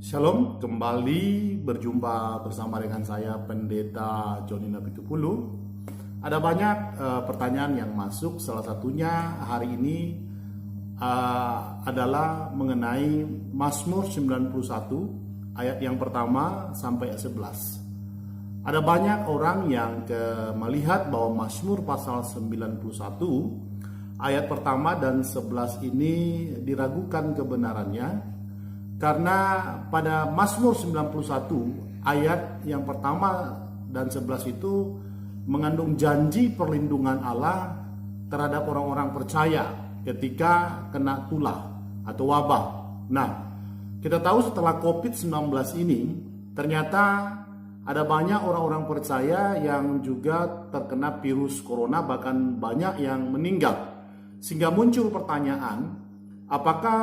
Shalom, kembali berjumpa bersama dengan saya Pendeta Joni Napitupulu. Ada banyak pertanyaan yang masuk, salah satunya hari ini adalah mengenai Mazmur 91 ayat yang pertama sampai ayat 11. Ada banyak orang yang melihat bahwa Mazmur pasal 91 ayat pertama dan 11 ini diragukan kebenarannya. Karena pada Mazmur 91 ayat yang pertama dan 11 itu mengandung janji perlindungan Allah terhadap orang-orang percaya ketika kena tulah atau wabah. Nah, kita tahu setelah COVID-19 ini ternyata ada banyak orang-orang percaya yang juga terkena virus corona, bahkan banyak yang meninggal. Sehingga muncul pertanyaan, apakah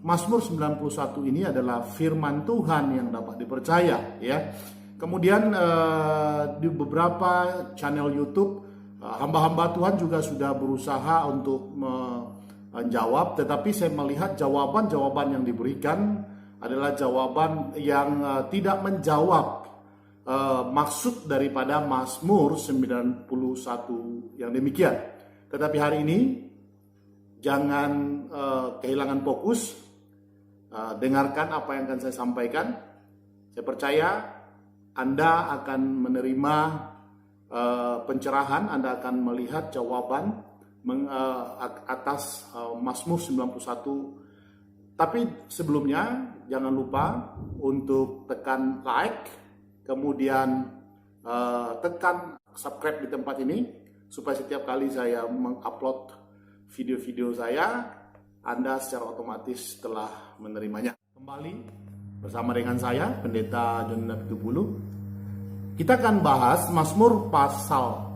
Mazmur 91 ini adalah firman Tuhan yang dapat dipercaya, ya. Kemudian di beberapa channel YouTube hamba-hamba Tuhan juga sudah berusaha untuk menjawab, tetapi saya melihat jawaban-jawaban yang diberikan adalah jawaban yang tidak menjawab maksud daripada Mazmur 91 yang demikian. Tetapi hari ini jangan kehilangan fokus. Dengarkan apa yang akan saya sampaikan. Saya percaya Anda akan menerima pencerahan, Anda akan melihat jawaban atas Mazmur 91. Tapi sebelumnya jangan lupa untuk tekan like, kemudian tekan subscribe di tempat ini supaya setiap kali saya mengupload video-video saya, Anda secara otomatis telah menerimanya. Kembali bersama dengan saya, Pendeta Joni Napitupulu. Kita akan bahas Mazmur pasal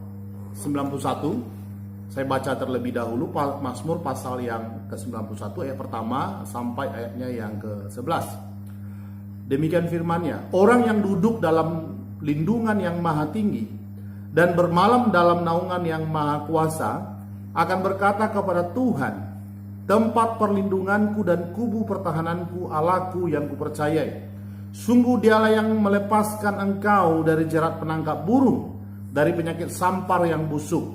91. Saya baca terlebih dahulu Mazmur pasal yang ke-91 ayat pertama sampai ayatnya yang ke-11. Demikian firman-Nya, orang yang duduk dalam lindungan yang maha tinggi dan bermalam dalam naungan yang maha kuasa akan berkata kepada Tuhan, tempat perlindunganku dan kubu pertahananku, Allahku yang kupercayai. Sungguh Dialah yang melepaskan engkau dari jerat penangkap burung, dari penyakit sampar yang busuk.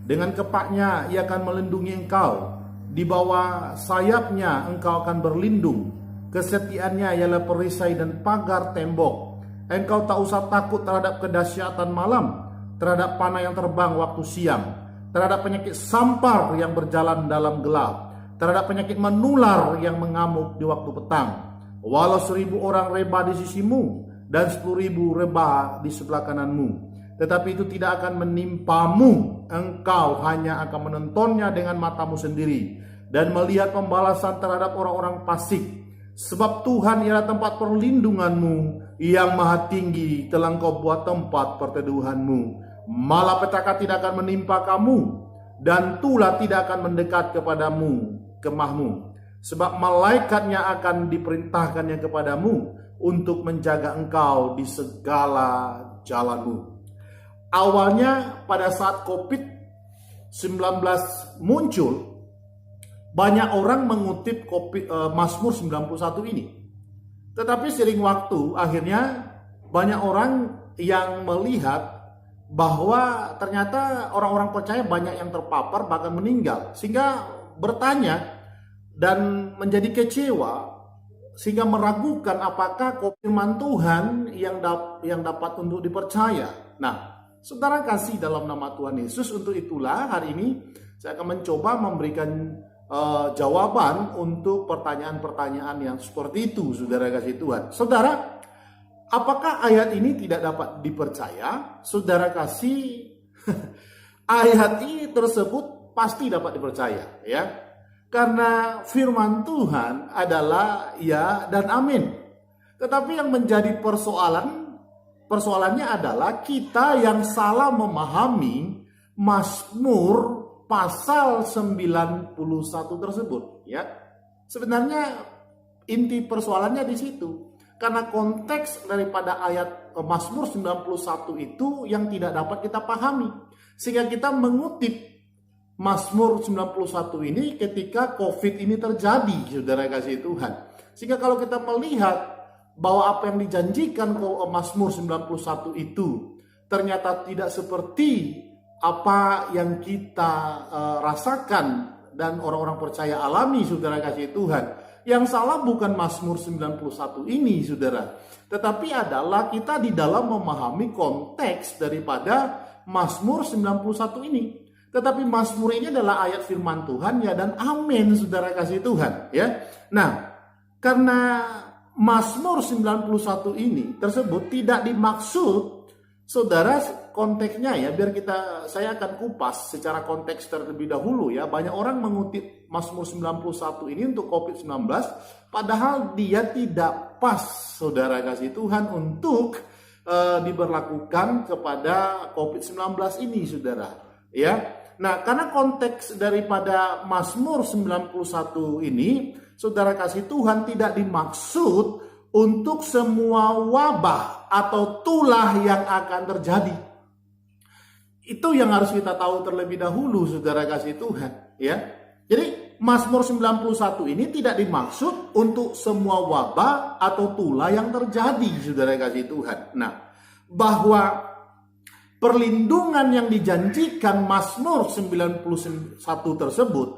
Dengan kepaknya Ia akan melindungi engkau, di bawah sayapnya engkau akan berlindung. Kesetiaannya ialah perisai dan pagar tembok. Engkau tak usah takut terhadap kedahsyatan malam, terhadap panah yang terbang waktu siang, terhadap penyakit sampar yang berjalan dalam gelap, terhadap penyakit menular yang mengamuk di waktu petang. Walau 1000 orang rebah di sisimu dan 10.000 rebah di sebelah kananmu, tetapi itu tidak akan menimpamu. Engkau hanya akan menontonnya dengan matamu sendiri dan melihat pembalasan terhadap orang-orang fasik. Sebab Tuhan ialah tempat perlindunganmu, yang maha tinggi telah engkau buat tempat perteduhanmu. Malapetaka tidak akan menimpa kamu, dan tulah tidak akan mendekat kepadamu kemahmu, sebab malaikatnya akan diperintahkannya kepadamu untuk menjaga engkau di segala jalanmu. Awalnya pada saat COVID-19 muncul, banyak orang mengutip Mazmur 91 ini. Tetapi seiring waktu, akhirnya banyak orang yang melihat bahwa ternyata orang-orang percaya banyak yang terpapar bahkan meninggal, sehingga bertanya dan menjadi kecewa, sehingga meragukan apakah firman Tuhan yang dapat untuk dipercaya. Nah, saudara kasih dalam nama Tuhan Yesus, untuk itulah hari ini saya akan mencoba memberikan jawaban untuk pertanyaan-pertanyaan yang seperti itu, saudara kasih Tuhan. Saudara, apakah ayat ini tidak dapat dipercaya? Saudara kasih, ayat ini tersebut pasti dapat dipercaya, ya. Karena firman Tuhan adalah ya dan amin. Tetapi yang menjadi persoalannya adalah kita yang salah memahami Mazmur pasal 91 tersebut, ya. Sebenarnya inti persoalannya di situ. Karena konteks daripada ayat Mazmur 91 itu yang tidak dapat kita pahami, sehingga kita mengutip Mazmur 91 ini ketika COVID ini terjadi, saudara kasih Tuhan. Sehingga kalau kita melihat bahwa apa yang dijanjikan Mazmur 91 itu ternyata tidak seperti apa yang kita rasakan dan orang-orang percaya alami, saudara kasih Tuhan. Yang salah bukan Mazmur 91 ini, saudara, tetapi adalah kita di dalam memahami konteks daripada Mazmur 91 ini. Tetapi Mazmur ini adalah ayat firman Tuhan, ya dan amin, saudara kasih Tuhan, ya. Nah, karena Mazmur 91 ini tersebut tidak dimaksud, saudara, konteksnya ya, biar saya akan kupas secara konteks terlebih dahulu ya. Banyak orang mengutip Mazmur 91 ini untuk COVID-19, padahal dia tidak pas, saudara kasih Tuhan, untuk diberlakukan kepada COVID-19 ini, saudara. Ya, nah karena konteks daripada Mazmur 91 ini, saudara kasih Tuhan, tidak dimaksud untuk semua wabah atau tulah yang akan terjadi. Itu yang harus kita tahu terlebih dahulu, saudara kasih Tuhan, ya. Jadi Mazmur 91 ini tidak dimaksud untuk semua wabah atau tulah yang terjadi, saudara kasih Tuhan. Nah, bahwa perlindungan yang dijanjikan Mazmur 91 tersebut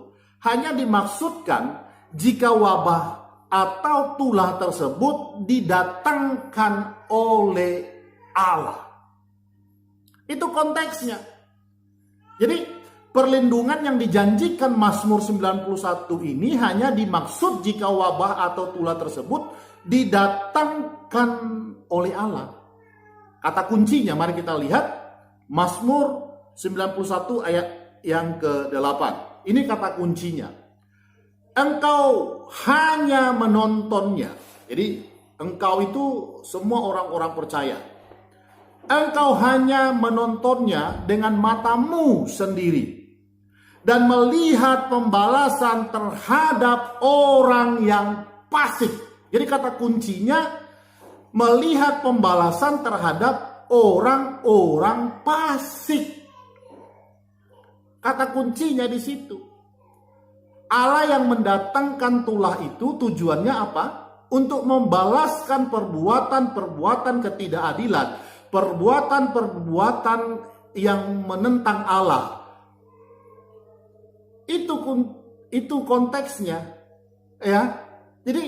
hanya dimaksudkan jika wabah atau tulah tersebut didatangkan oleh Allah. Itu konteksnya. Jadi perlindungan yang dijanjikan Mazmur 91 ini hanya dimaksud jika wabah atau tulah tersebut didatangkan oleh Allah. Kata kuncinya, mari kita lihat Mazmur 91 ayat yang ke-8. Ini kata kuncinya. Engkau hanya menontonnya. Jadi engkau itu semua orang-orang percaya. Engkau hanya menontonnya dengan matamu sendiri dan melihat pembalasan terhadap orang yang fasik. Jadi kata kuncinya melihat pembalasan terhadap orang-orang fasik. Kata kuncinya di situ. Allah yang mendatangkan tulah itu tujuannya apa? Untuk membalaskan perbuatan-perbuatan ketidakadilan, perbuatan-perbuatan yang menentang Allah. Itu konteksnya, ya. Jadi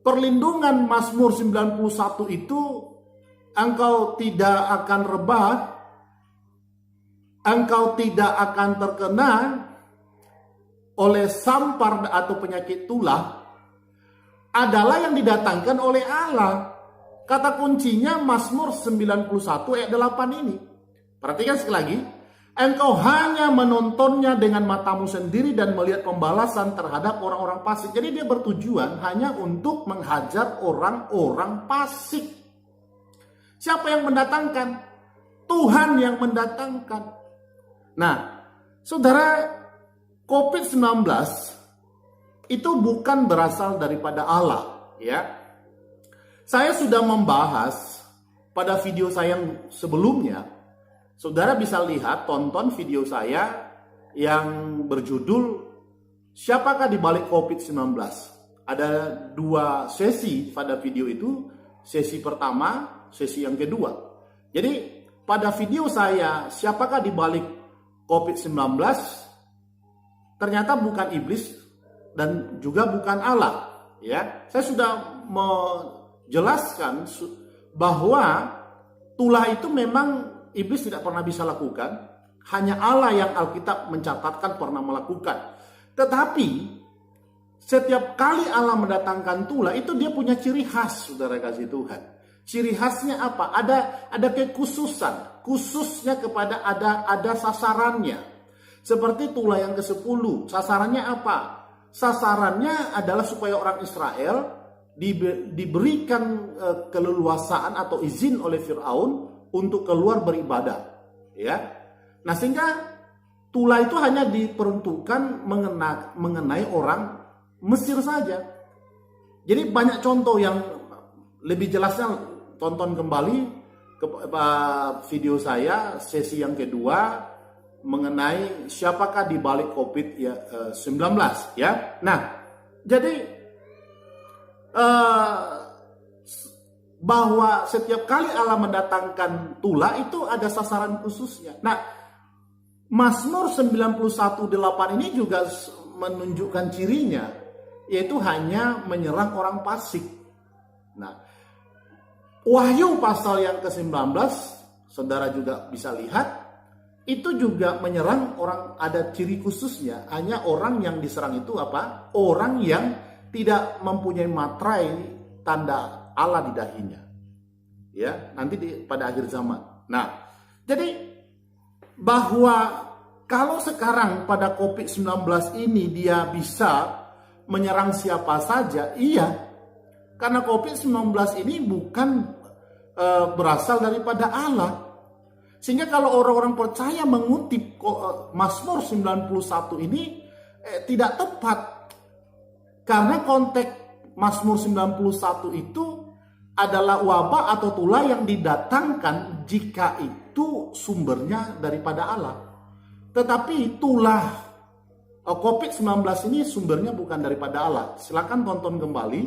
perlindungan Mazmur 91 itu engkau tidak akan rebah, engkau tidak akan terkena oleh sampar atau penyakit tulah, adalah yang didatangkan oleh Allah. Kata kuncinya Mazmur 91 ayat 8 ini. Perhatikan sekali lagi. Engkau hanya menontonnya dengan matamu sendiri dan melihat pembalasan terhadap orang-orang fasik. Jadi dia bertujuan hanya untuk menghajar orang-orang fasik. Siapa yang mendatangkan? Tuhan yang mendatangkan. Nah, saudara, COVID-19 itu bukan berasal daripada Allah, ya. Saya sudah membahas pada video saya yang sebelumnya. Saudara bisa lihat, tonton video saya yang berjudul Siapakah di balik COVID-19? Ada 2 sesi pada video itu, sesi pertama, sesi yang kedua. Jadi pada video saya Siapakah di balik COVID-19, ternyata bukan iblis dan juga bukan Allah, ya. Saya sudah menjelaskan bahwa tulah itu memang iblis tidak pernah bisa lakukan, hanya Allah yang Alkitab mencatatkan pernah melakukan. Tetapi setiap kali Allah mendatangkan tulah itu dia punya ciri khas, saudara kasih Tuhan. Ciri khasnya apa? Ada kekhususan, khususnya kepada ada sasarannya. Seperti tulah yang ke-10, sasarannya apa? Sasarannya adalah supaya orang Israel diberikan keleluasaan atau izin oleh Firaun untuk keluar beribadah, ya. Nah, sehingga tulah itu hanya diperuntukkan mengenai orang Mesir saja. Jadi banyak contoh yang lebih jelasnya tonton kembali ke video saya sesi yang kedua mengenai siapakah di balik COVID-19 ya. Nah, jadi bahwa setiap kali Allah mendatangkan tulah itu ada sasaran khususnya. Nah, Mazmur 91:8 ini juga menunjukkan cirinya, yaitu hanya menyerang orang fasik. Nah, Wahyu pasal yang ke-19, saudara juga bisa lihat, itu juga menyerang orang, ada ciri khususnya. Hanya orang yang diserang itu apa? Orang yang tidak mempunyai materai tanda Allah di dahinya. Ya, nanti pada akhir zaman. Nah, jadi bahwa kalau sekarang pada COVID-19 ini dia bisa menyerang siapa saja, iya. Karena COVID-19 ini bukan berasal daripada Allah. Sehingga kalau orang-orang percaya mengutip Mazmur 91 ini tidak tepat. Karena konteks Mazmur 91 itu adalah wabah atau tulah yang didatangkan jika itu sumbernya daripada Allah. Tetapi tulah COVID-19 ini sumbernya bukan daripada Allah. Silakan tonton kembali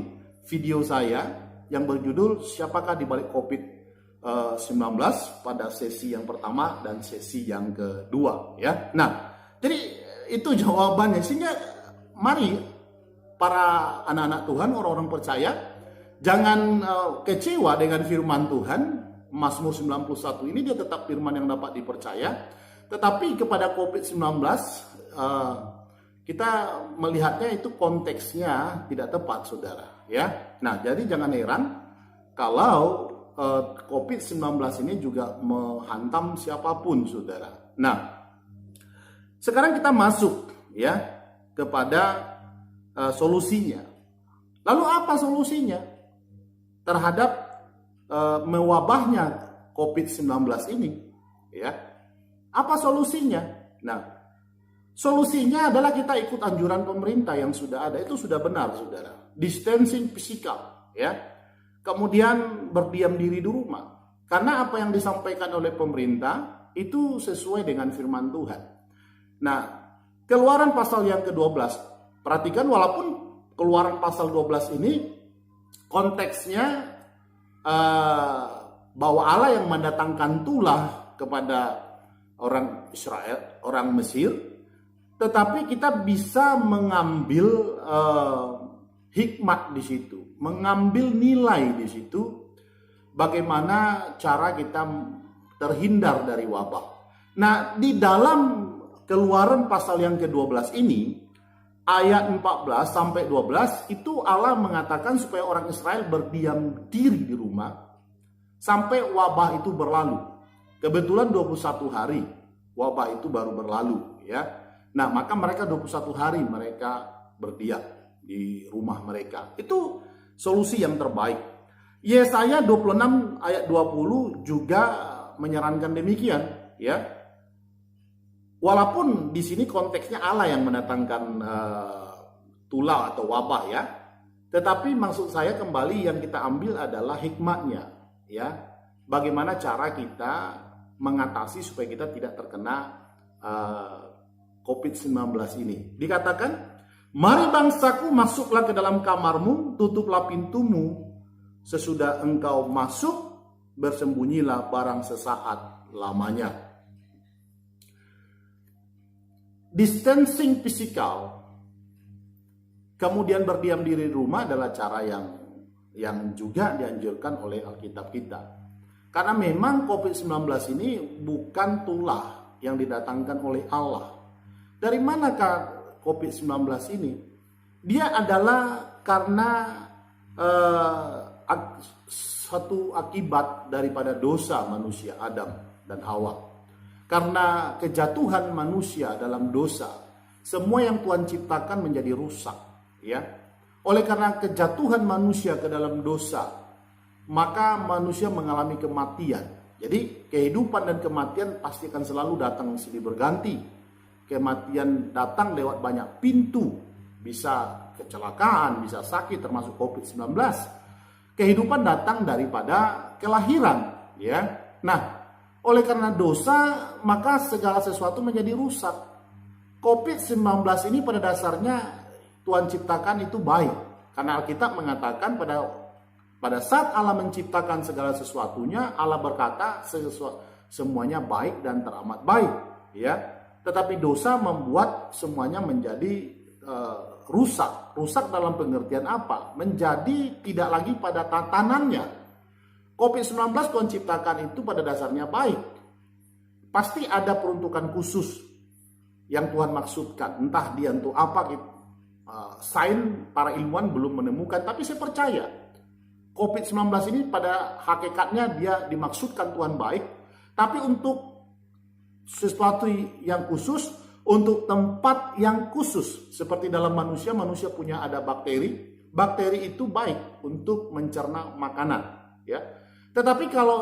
video saya yang berjudul Siapakah di balik COVID-19 pada sesi yang pertama dan sesi yang kedua ya. Nah, jadi itu jawabannya. Sehingga mari para anak-anak Tuhan, orang-orang percaya, jangan kecewa dengan firman Tuhan. Mazmur 91 ini dia tetap firman yang dapat dipercaya. Tetapi kepada COVID-19 kita melihatnya itu konteksnya tidak tepat, saudara. Ya, nah jadi jangan heran kalau COVID-19 ini juga menghantam siapapun, saudara. Nah, sekarang kita masuk ya kepada solusinya. Lalu apa solusinya terhadap mewabahnya COVID-19 ini? Ya, apa solusinya? Nah, solusinya adalah kita ikut anjuran pemerintah yang sudah ada. Itu sudah benar, saudara. Distancing fisikal, ya. Kemudian berdiam diri di rumah. Karena apa yang disampaikan oleh pemerintah itu sesuai dengan firman Tuhan. Nah, Keluaran pasal yang ke-12. Perhatikan, walaupun Keluaran pasal 12 ini konteksnya bahwa Allah yang mendatangkan tulah kepada orang Israel, orang Mesir, tetapi kita bisa mengambil hikmat di situ, mengambil nilai di situ, bagaimana cara kita terhindar dari wabah. Nah, di dalam Keluaran pasal yang ke-12 ini, ayat 14 sampai 12, itu Allah mengatakan supaya orang Israel berdiam diri di rumah sampai wabah itu berlalu. Kebetulan 21 hari wabah itu baru berlalu, ya. Nah, maka mereka 21 hari mereka berdiam di rumah mereka. Itu solusi yang terbaik. Yesaya 26 ayat 20 juga menyarankan demikian, ya. Walaupun di sini konteksnya Allah yang mendatangkan tulah atau wabah, ya. Tetapi maksud saya kembali yang kita ambil adalah hikmatnya, ya. Bagaimana cara kita mengatasi supaya kita tidak terkena COVID-19 ini. Dikatakan, mari bangsaku masuklah ke dalam kamarmu, tutuplah pintumu, sesudah engkau masuk, bersembunyilah barang sesaat lamanya. Distancing fisikal, kemudian berdiam diri di rumah adalah cara yang juga dianjurkan oleh Alkitab kita. Karena memang COVID-19 ini bukan tulah yang didatangkan oleh Allah. Dari manakah COVID-19 ini? Dia adalah karena satu akibat daripada dosa manusia Adam dan Hawa. Karena kejatuhan manusia dalam dosa, semua yang Tuhan ciptakan menjadi rusak, ya. Oleh karena kejatuhan manusia ke dalam dosa, maka manusia mengalami kematian. Jadi kehidupan dan kematian pasti akan selalu datang silih berganti. Kematian datang lewat banyak pintu, bisa kecelakaan, bisa sakit, termasuk COVID-19. Kehidupan datang daripada kelahiran, ya. Nah, Oleh karena dosa, maka segala sesuatu menjadi rusak. COVID-19 ini pada dasarnya Tuhan ciptakan itu baik. Karena Alkitab mengatakan pada saat Allah menciptakan segala sesuatunya, Allah berkata semuanya baik dan teramat baik. Ya, tetapi dosa membuat semuanya menjadi rusak. Rusak dalam pengertian apa? Menjadi tidak lagi pada tatanannya. COVID-19 Tuhan ciptakan itu pada dasarnya baik. Pasti ada peruntukan khusus yang Tuhan maksudkan. Entah dia untuk apa gitu. Sains para ilmuwan belum menemukan. Tapi saya percaya COVID-19 ini pada hakikatnya dia dimaksudkan Tuhan baik. Tapi untuk sesuatu yang khusus, untuk tempat yang khusus. Seperti dalam manusia punya ada bakteri. Bakteri itu baik untuk mencerna makanan. Ya. Tetapi kalau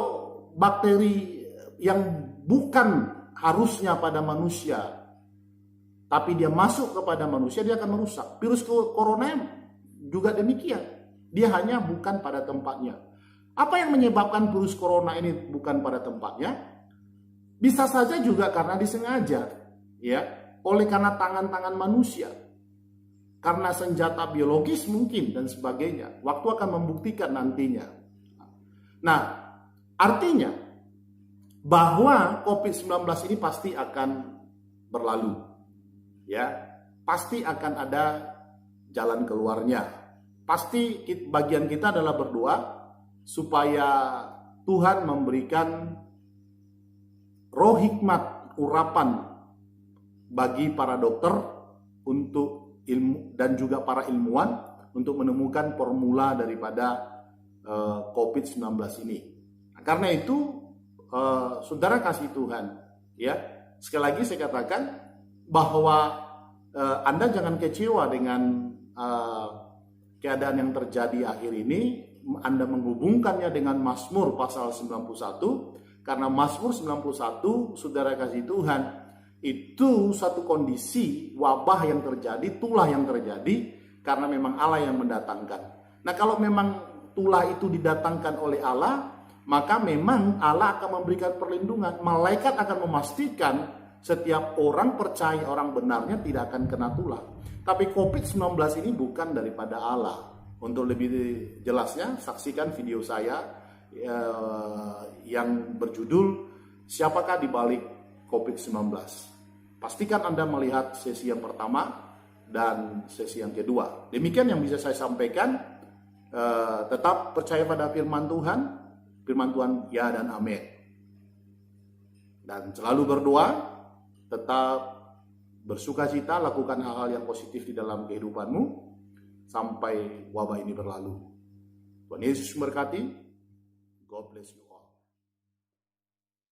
bakteri yang bukan harusnya pada manusia, tapi dia masuk kepada manusia, dia akan merusak. Virus corona juga demikian. Dia hanya bukan pada tempatnya. Apa yang menyebabkan virus corona ini bukan pada tempatnya? Bisa saja juga karena disengaja, ya, oleh karena tangan-tangan manusia. Karena senjata biologis mungkin dan sebagainya. Waktu akan membuktikan nantinya. Nah, artinya bahwa COVID-19 ini pasti akan berlalu. Ya, pasti akan ada jalan keluarnya. Pasti bagian kita adalah berdoa supaya Tuhan memberikan roh hikmat, urapan bagi para dokter untuk ilmu dan juga para ilmuwan untuk menemukan formula daripada COVID-19 ini. Karena itu, saudara kasih Tuhan, ya, sekali lagi saya katakan bahwa Anda jangan kecewa dengan keadaan yang terjadi akhir ini. Anda menghubungkannya dengan Mazmur pasal 91, karena Mazmur 91, saudara kasih Tuhan, itu satu kondisi wabah yang terjadi, tulah yang terjadi karena memang Allah yang mendatangkan. Nah, kalau memang tulah itu didatangkan oleh Allah, maka memang Allah akan memberikan perlindungan. Malaikat akan memastikan setiap orang percaya, orang benarnya tidak akan kena tulah. Tapi COVID-19 ini bukan daripada Allah. Untuk lebih jelasnya, saksikan video saya yang berjudul Siapakah di balik COVID-19. Pastikan Anda melihat sesi yang pertama dan sesi yang kedua. Demikian yang bisa saya sampaikan. Tetap percaya pada firman Tuhan ya dan amin. Dan selalu berdoa, tetap bersukacita, lakukan hal-hal yang positif di dalam kehidupanmu sampai wabah ini berlalu. Tuhan Yesus memberkati. God bless you all.